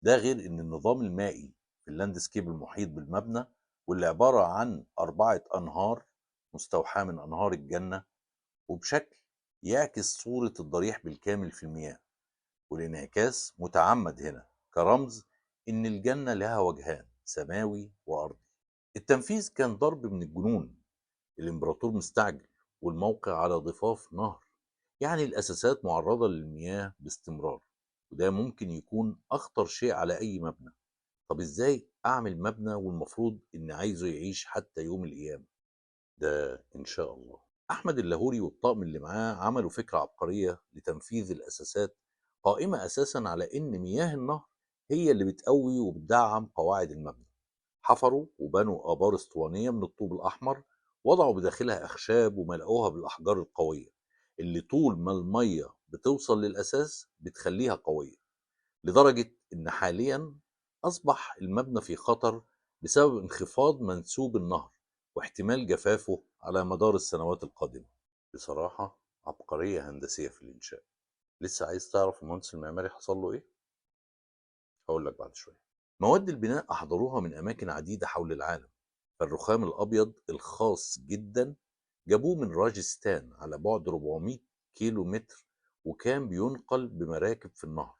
ده غير إن النظام المائي في اللاندسكيب المحيط بالمبنى، واللي عبارة عن 4 أنهار مستوحاة من أنهار الجنة، وبشكل يعكس صورة الضريح بالكامل في المياه. والانعكاس متعمد هنا كرمز إن الجنة لها وجهان، سماوي وأرضي. التنفيذ كان ضرب من الجنون، الإمبراطور مستعجل والموقع على ضفاف نهر، يعني الأساسات معرضة للمياه باستمرار، وده ممكن يكون أخطر شيء على أي مبنى. طب إزاي أعمل مبنى والمفروض إن عايزه يعيش حتى يوم القيامة؟ ده إن شاء الله. أحمد اللاهوري والطاقم اللي معاه عملوا فكرة عبقرية لتنفيذ الأساسات، قائمة أساسا على إن مياه النهر هي اللي بتقوي وبتدعم قواعد المبنى. حفروا وبنوا آبار اسطوانية من الطوب الأحمر، وضعوا بداخلها أخشاب وملأوها بالأحجار القوية اللي طول ما المية بتوصل للأساس بتخليها قوية، لدرجة إن حاليا أصبح المبنى في خطر بسبب انخفاض منسوب النهر واحتمال جفافه على مدار السنوات القادمة. بصراحة عبقرية هندسية في الإنشاء. لسه عايز تعرف المهندس المعماري حصل له إيه؟ هقول لك بعد شوية. مواد البناء أحضروها من أماكن عديدة حول العالم. فالرخام الأبيض الخاص جدا جابوه من راجستان على بعد 400 كيلو متر، وكان بينقل بمراكب في النهر،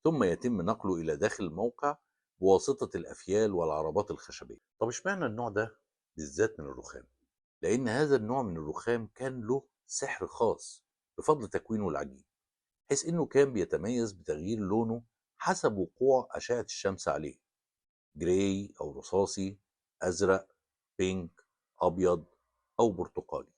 ثم يتم نقله إلى داخل الموقع بواسطة الأفيال والعربات الخشبية. طب اشمعنى النوع ده بالذات من الرخام؟ لأن هذا النوع من الرخام كان له سحر خاص بفضل تكوينه العجيب، حيث إنه كان بيتميز بتغيير لونه حسب وقوع أشعة الشمس عليه، جراي أو رصاصي، أزرق، بينك، أبيض، أو برتقالي.